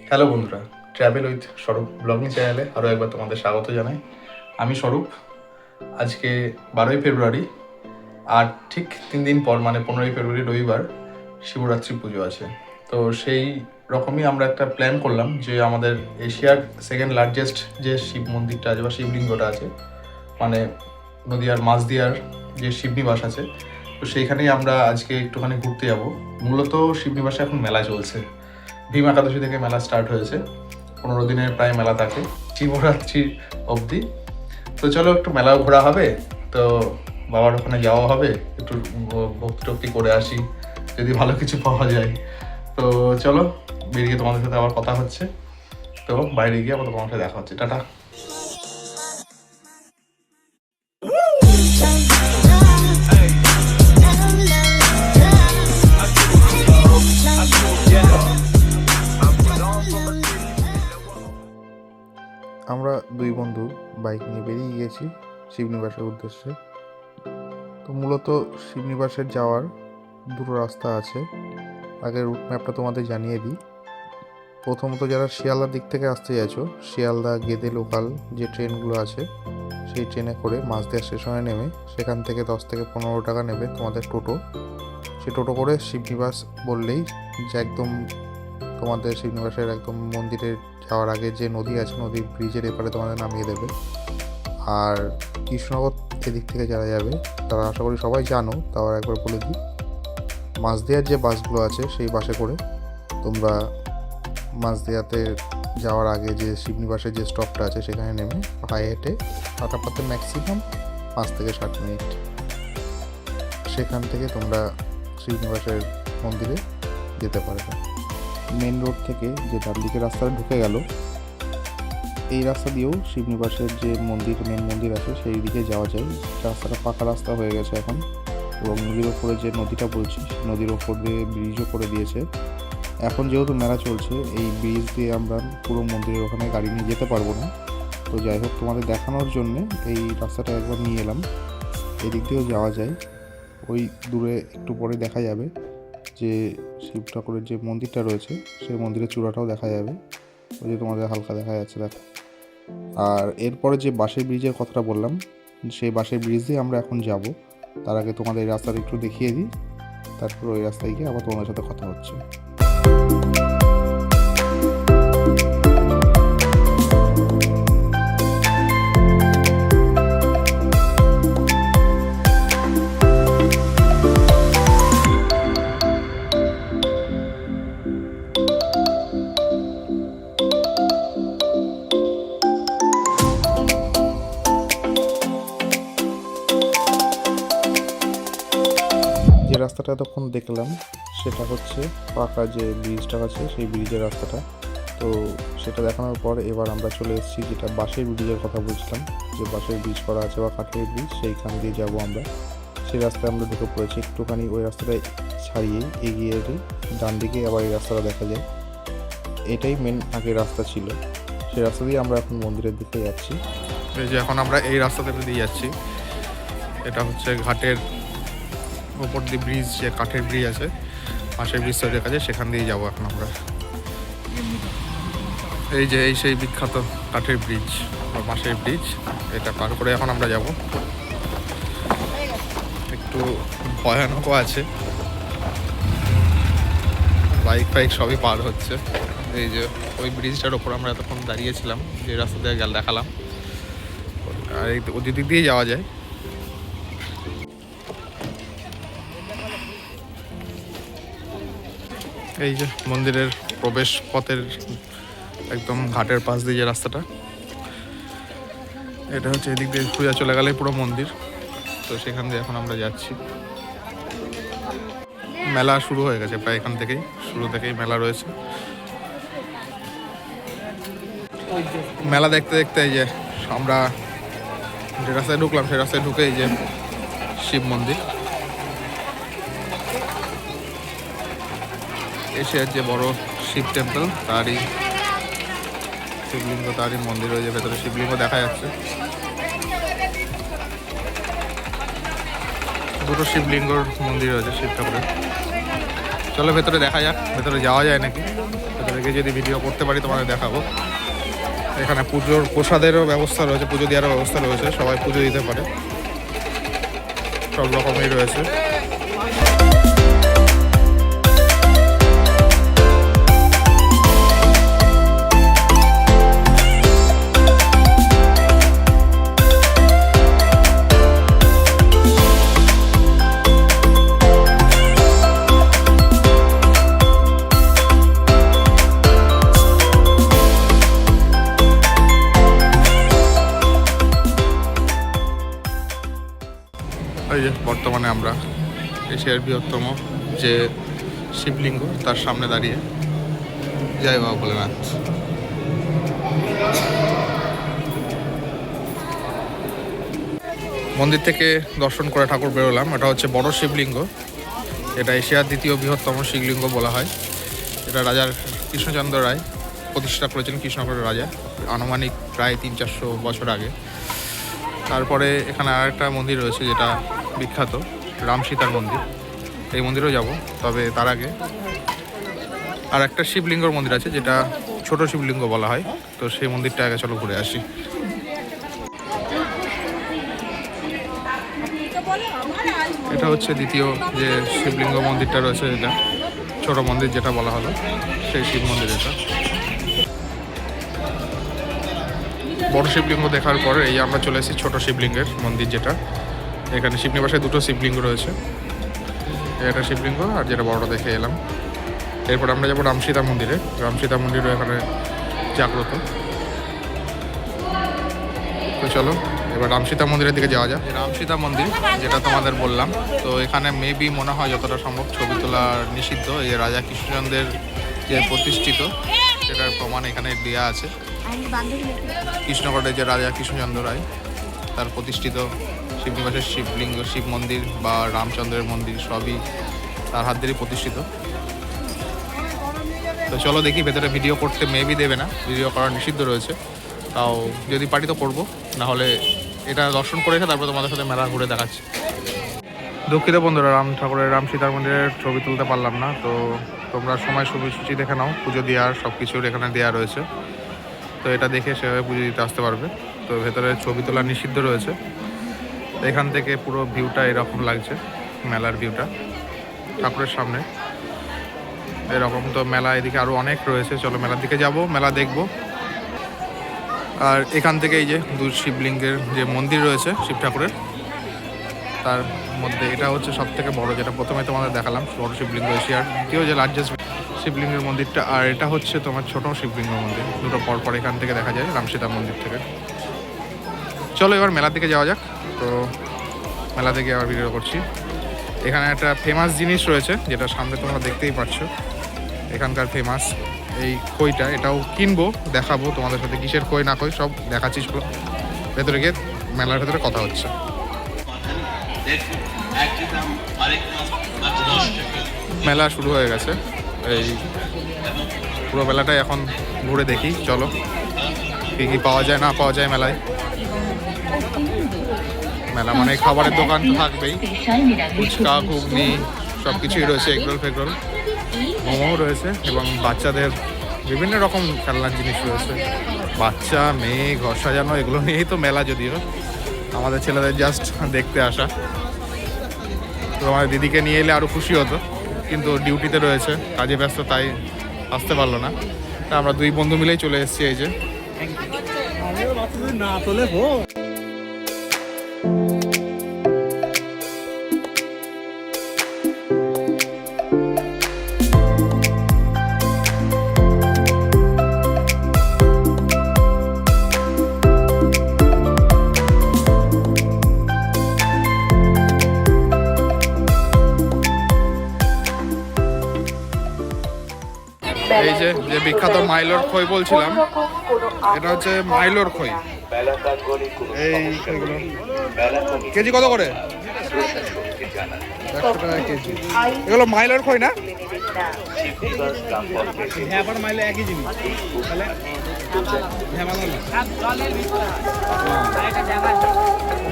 Hello বন্ধুরা, travel with স্বরূপ blogging চ্যানেলে আরও একবার তোমাদের স্বাগত জানাই। আমি স্বরূপ। আজকে 12ই ফেব্রুয়ারি, আর ঠিক 3 দিন পর মানে 15ই ফেব্রুয়ারি রবিবার শিবরাত্রি পুজো আছে। তো সেই রকমই আমরা একটা প্ল্যান করলাম যে আমাদের এশিয়ার সেকেন্ড লার্জেস্ট যে শিব মন্দিরটা আছে বা শিবলিঙ্গটা আছে, মানে নদিয়ার মাঝদিয়ার যে শিবনিবাস আছে, তো সেইখানেই আমরা আজকে একটুখানি ঘুরতে যাব। মূলত শিবনিবাসে এখন মেলা চলছে, ভীম একাদশী থেকে মেলা স্টার্ট হয়েছে, 15 দিনের প্রায় মেলা থাকে শিবরাত্রির অবধি। তো চলো একটু মেলাও ঘোরা হবে, তো বাবার ওখানে যাওয়া হবে, একটু ভক্তি টক্তি করে আসি যদি ভালো কিছু পাওয়া যায়। তো চলো বেরিয়ে তোমাদের সাথে আবার কথা হচ্ছে। তো বাইরে গিয়ে আবার তোমার সাথে দেখা হচ্ছে। টাটা। আমরা দুই বন্ধু বাইক নিয়ে বেরিয়ে গিয়েছি শিবনিবাসের উদ্দেশ্যে। তো মূলত শিবনিবাসের যাওয়ার দুটো রাস্তা আছে। আগে রুট ম্যাপটা তোমাদের জানিয়ে দিই। প্রথমত যারা শিয়ালদার দিক থেকে আসতে চাইছো, শিয়ালদা গেদে লোকাল যে ট্রেনগুলো আছে সেই ট্রেনে করে মাঝদিয়া স্টেশনে নেমে সেখান থেকে 10 থেকে 15 টাকা নেবে তোমাদের টোটো। সে টোটো করে শিবনিবাস বললেই যে একদম তোমাদের শিবনিবাসের একদম মন্দিরে যাওয়ার আগে যে নদী আছে, নদীর ব্রিজের এপারে তোমাদের নামিয়ে দেবে। আর কৃষ্ণনগর এদিক থেকে যারা যাবে তারা আশা করি সবাই জানো, তাও একবার বলে দিই, মাঝদিয়ার যে বাসগুলো আছে সেই বাসে করে তোমরা মাঝদিয়াতে যাওয়ার আগে যে শিবনিবাসের যে স্টপটা আছে সেখানে নেমে পায়ে হেঁটে কাটাপাতে ম্যাক্সিমাম 5 থেকে 7 মিনিট, সেখান থেকে তোমরা শিবনিবাসের মন্দিরে যেতে পারবে। মেন রোড থেকে যে ডান দিকে রাস্তাটা ঢুকে গেল, এই রাস্তা দিয়েও শিবনিবাসের যে মেন মন্দির আছে সেই দিকে যাওয়া যায়। রাস্তাটা পাকা রাস্তা হয়ে গেছে এখন, এবং নদীর ওপরে যে নদীটা বলছি নদীর ওপর দিয়ে ব্রিজও করে দিয়েছে। এখন যেহেতু মেলা চলছে, এই ব্রিজ দিয়ে আমরা পুরো মন্দিরের ওখানে গাড়ি নিয়ে যেতে পারবো না। তো যাই হোক, তোমাদের দেখানোর জন্যে এই রাস্তাটা একবার নিয়ে এলাম। এদিক দিয়েও যাওয়া যায়। ওই দূরে একটু পরে দেখা যাবে যে শিব ঠাকুরের যে মন্দিরটা রয়েছে সেই মন্দিরের চূড়াটাও দেখা যাবে, ওই যে তোমাদের হালকা দেখা যাচ্ছে দেখো। আর এরপরে যে বাঁশের ব্রিজের কথাটা বললাম, সেই বাঁশের ব্রিজ দিয়ে আমরা এখন যাব। তার আগে তোমাদের এই রাস্তাটা একটু দেখিয়ে দিই, তারপর ওই রাস্তায় গিয়ে আবার তোমাদের সাথে কথা হচ্ছে। যে রাস্তাটা এতক্ষণ দেখলাম সেটা হচ্ছে পাকা যে ব্রিজটা আছে সেই ব্রিজের রাস্তাটা। তো সেটা দেখানোর পর এবার আমরা চলে এসেছি যেটা বাঁশের ব্রিজের কথা বলছিলাম, যে বাঁশের ব্রিজ করা আছে বা কাঠের ব্রিজ, সেইখান দিয়ে যাব আমরা। সেই রাস্তায় আমরা ঢুকে পড়েছি। একটুখানি ওই রাস্তাটায় ছাড়িয়েই এগিয়ে এলে ডান দিকে আবার এই রাস্তাটা দেখা যায়। এটাই মেন আগের রাস্তা ছিল, সেই রাস্তা দিয়ে আমরা এখন মন্দিরের দিকে যাচ্ছি। এই যে এখন আমরা এই রাস্তাতে দিয়ে যাচ্ছি, এটা হচ্ছে ঘাটের ওপর দিয়ে ব্রিজ, যে কাঠের ব্রিজ আছে পাশের ব্রিজ তৈরি কাজে, সেখান দিয়ে যাবো এখন আমরা। এই যে এই সেই বিখ্যাত কাঠের ব্রিজ বা বাঁশের ব্রিজ, এটা পার করে এখন আমরা যাব। একটু ভয়ানকও আছে, বাইক ফাইক সবই পার হচ্ছে। এই যে ওই ব্রিজটার ওপর আমরা এতক্ষণ দাঁড়িয়েছিলাম, যে রাস্তা দিয়ে দেখালাম, আর এই ওই দিক দিয়ে যাওয়া যায়। এই যে মন্দিরের প্রবেশ পথের একদম ঘাটের পাশ দিয়ে যে রাস্তাটা, এটা হচ্ছে এদিক দিয়ে সোজা চলে গেলে পুরো মন্দির। তো সেখান দিয়ে এখন আমরা যাচ্ছি। মেলা শুরু হয়ে গেছে প্রায়, এখান থেকেই শুরু থেকেই মেলা রয়েছে। মেলা দেখতে দেখতে এই যে আমরা যে রাস্তায় ঢুকলাম সেই রাস্তায় ঢুকে এই যে শিব মন্দির, এশিয়ার যে বড় শিব টেম্পল তারই শিবলিঙ্গ, তারই মন্দির, হয়ে যে ভেতরে শিবলিঙ্গ দেখা যাচ্ছে। দুটো শিবলিঙ্গর মন্দির রয়েছে শিব ঠাকুরের। চলো ভেতরে দেখা যাক, ভেতরে যাওয়া যায় নাকি, ভেতরে থেকে যদি ভিডিও করতে পারি তোমাদের দেখাবো। এখানে পুজোর প্রসাদেরও ব্যবস্থা রয়েছে, পুজো দেওয়ারও ব্যবস্থা রয়েছে, সবাই পুজো দিতে পারে, সব রকমই রয়েছে। এই যে বর্তমানে আমরা এশিয়ার বৃহত্তম যে শিবলিঙ্গ তার সামনে দাঁড়িয়ে, জয় বাবা ভোলেনাথ। মন্দির থেকে দর্শন করে ঠাকুর বেরোলাম। এটা হচ্ছে বড় শিবলিঙ্গ, এটা এশিয়ার দ্বিতীয় বৃহত্তম শিবলিঙ্গ বলা হয়। এটা রাজার কৃষ্ণচন্দ্র রায় প্রতিষ্ঠা করেছেন, কৃষ্ণগড়ের রাজা, আনুমানিক প্রায় 300-400 বছর আগে। তারপরে এখানে আরেকটা মন্দির রয়েছে যেটা বিখ্যাত, রাম সীতার মন্দির, এই মন্দিরেও যাব। তবে তার আগে আর একটা শিবলিঙ্গর মন্দির আছে যেটা ছোট শিবলিঙ্গ বলা হয়, তো সেই মন্দিরটা আগে চলো ঘুরে আসি। এটা হচ্ছে দ্বিতীয় যে শিবলিঙ্গ মন্দিরটা রয়েছে, এটা ছোট মন্দির যেটা বলা হলো, সেই শিব মন্দির। এটা বড় শিবলিঙ্গ দেখার পরে এই আমরা চলে এসেছি ছোট শিবলিঙ্গের মন্দির, যেটা এখানে শিবনিবাসে দুটো শিবলিঙ্গ রয়েছে, এটা শিবলিঙ্গ আর যেটা বড়টা দেখে এলাম। এরপর আমরা যাবো রামসীতা মন্দিরে। রামসীতা মন্দিরও এখানে জাগ্রত। তো চলো এবার রামসীতা মন্দিরের দিকে যাওয়া যায়। রামসীতা মন্দির যেটা তোমাদের বললাম, তো এখানে মেবি মনে হয় যতটা সম্ভব ছবি তোলা নিষিদ্ধ। এই যে রাজা কৃষ্ণচন্দ্রের যে প্রতিষ্ঠিত সেটার প্রমাণ এখানে দেওয়া আছে। কৃষ্ণগড়ের যে রাজা কৃষ্ণচন্দ্র রায় তার প্রতিষ্ঠিত শিবনিবাসের শিবলিঙ্গ, শিব মন্দির বা রামচন্দ্রের মন্দির সবই তার হাত ধরেই প্রতিষ্ঠিত। তো চলো দেখি, ভেতরে ভিডিও করতে মেবি দেবে না, ভিডিও করা নিষিদ্ধ রয়েছে, তাও যদি পারি তো করবো, নাহলে এটা দর্শন করে এসে তারপর তোমাদের সাথে মেলা ঘুরে দেখাচ্ছি। দুঃখিত বন্ধুরা, রাম ঠাকুরের রাম সীতার মন্দিরের ছবি তুলতে পারলাম না, তো তোমরা সময় সূচি দেখে নাও, পুজো দেওয়ার সব কিছুর এখানে দেওয়া রয়েছে, তো এটা দেখে সেভাবে পুজো দিতে আসতে পারবে। তো ভেতরে ছবি তোলা নিষিদ্ধ রয়েছে। এখান থেকে পুরো ভিউটা এরকম লাগছে, মেলার ভিউটা ঠাকুরের সামনে এরকম। তো মেলা এদিকে আরও অনেক রয়েছে, চলো মেলার দিকে যাব, মেলা দেখব। আর এখান থেকে এই যে দুই শিবলিঙ্গের যে মন্দির রয়েছে শিব ঠাকুরের, তার মধ্যে এটা হচ্ছে সব থেকে বড়, যেটা প্রথমে তোমাদের দেখালাম, বড় শিবলিঙ্গ এশিয়ার দ্বিতীয় যে লার্জেস্ট শিবলিঙ্গের মন্দিরটা। আর এটা হচ্ছে তোমার ছোট শিবলিঙ্গ মন্দির, দুটো পরপর এখান থেকে দেখা যায় রামসীতা মন্দির থেকে। চলো এবার মেলার দিকে যাওয়া যাক। তো মেলা থেকে আবার ভিডিও করছি। এখানে একটা ফেমাস জিনিস রয়েছে যেটা সামনে তোমরা দেখতেই পাচ্ছ, এখানকার ফেমাস এই খইটা, এটাও কিনবো, দেখাবো তোমাদের সাথে কিসের খই না খই সব দেখাচ্ছি। চলো ভেতরে গিয়ে মেলার ভেতরে কথা হচ্ছে। মেলা শুরু হয়ে গেছে, এই পুরো মেলাটাই এখন ঘুরে দেখি। চলো কী কী পাওয়া যায় না পাওয়া যায় মেলায়। মেলা মানে খাবারের দোকান তো থাকবেই, ফুচকা ঘুগনি সব কিছুই রয়েছে, এগরোল ফেগরোল, মোমো রয়েছে, এবং বাচ্চাদের বিভিন্ন রকম খেলনার জিনিস রয়েছে, বাচ্চা মেয়ে ঘর সাজানো, এগুলো নিয়েই তো মেলা। যদিও আমাদের ছেলেদের জাস্ট দেখতে আসা, তো আমার দিদিকে নিয়ে এলে আরও খুশি হতো, কিন্তু ডিউটিতে রয়েছে, কাজে ব্যস্ত, তাই আসতে পারলো না। তা আমরা দুই বন্ধু মিলেই চলে এসেছি। এই যে এই যে যে বিখ্যাত মাইলোর খই বলছিলাম, এটা হচ্ছে মাইলোর খই। এই খইগুলো কেজি কত করে? 100 টাকা কেজি। এগুলো মাইলোর খই না?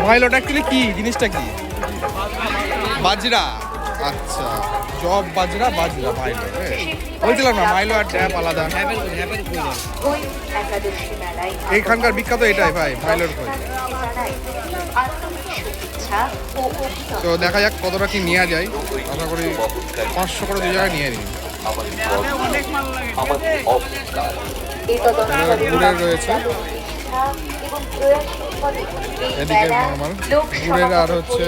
মাইলোটা অ্যাকচুয়ালি কি জিনিসটা, কি বাজরা? আচ্ছা, জব বাজরা বাজরা মাইলো। বলছিলাম না মাইলো আর ট্যাপ আলাদা। ওই একাদশী মেলায় এইখানকার বিখ্যাত এটাই ভাই, মাইলোর খই। জানাই আন্তরিক শুভেচ্ছা ও অভিনন্দন। তো দেখা যাক কতটা কি নেওয়া যায়। আশা করি 500 করে 2 জায়গায় নিয়ে নিই। এই তদন্তকারী গুড়ের রয়েছে, প্রতিষ্ঠা এবং প্রয়াসের ফলে এই এদিকে মেলা নর্মাল লোক গুড়ের, আর হচ্ছে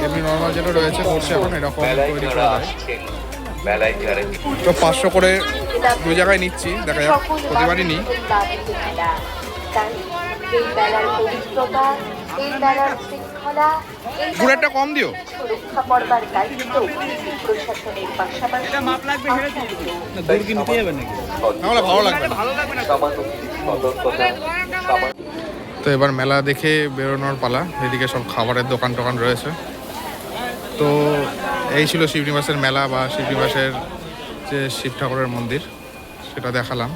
এমনি নর্মাল যেটা রয়েছে বসে এখন এরকম তৈরি করা যায়। তো 500 করে 2 জায়গায় নিচ্ছি, দেখা যাক প্রতিবারই নিই। তাই এই মেলার পবিত্রতা, এই মেলার শৃঙ্খলা, এই গুড়েরটা কম দিও। রক্ষা করবার দায়িত্ব প্রশাসনের পাশাপাশি নাহলে ভালো লাগবে না। তো এবার মেলা দেখে বেরোনোর পালা। এদিকে সব খাবারের দোকান টোকান রয়েছে। তো এই ছিল শিবনিবাসের মেলা বা শিবনিবাসের যে শিব ঠাকুরের মন্দির, সেটা দেখালাম।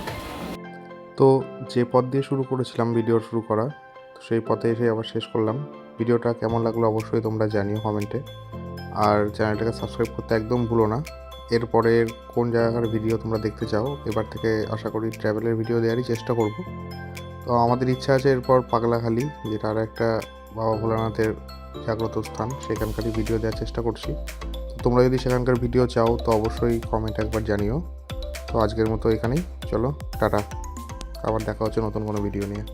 তো যে পথ দিয়ে শুরু করেছিলাম ভিডিও শুরু করা, তো সেই পথে এসে আবার শেষ করলাম। ভিডিওটা কেমন লাগলো অবশ্যই তোমরা জানিও কমেন্টে। আর চ্যানেলটাকে সাবস্ক্রাইব করতে একদম ভুলো না। এরপরের কোন জায়গার ভিডিও তোমরা দেখতে চাও, এবার থেকে আশা করি ট্র্যাভেলের ভিডিও দেওয়ারই চেষ্টা করব। তো আমাদের ইচ্ছা আছে এরপর পাগলাখালি, যেটা আর একটা বাবা ভোলানাথের জাগ্রত স্থান, সেখানকারই ভিডিও দেওয়ার চেষ্টা করছি। তো তোমরা যদি সেখানকার ভিডিও চাও তো অবশ্যই কমেন্ট একবার জানিও। তো আজকের মতো এখানেই, চলো টাটা, আবার দেখা হচ্ছে নতুন কোনো ভিডিও নিয়ে।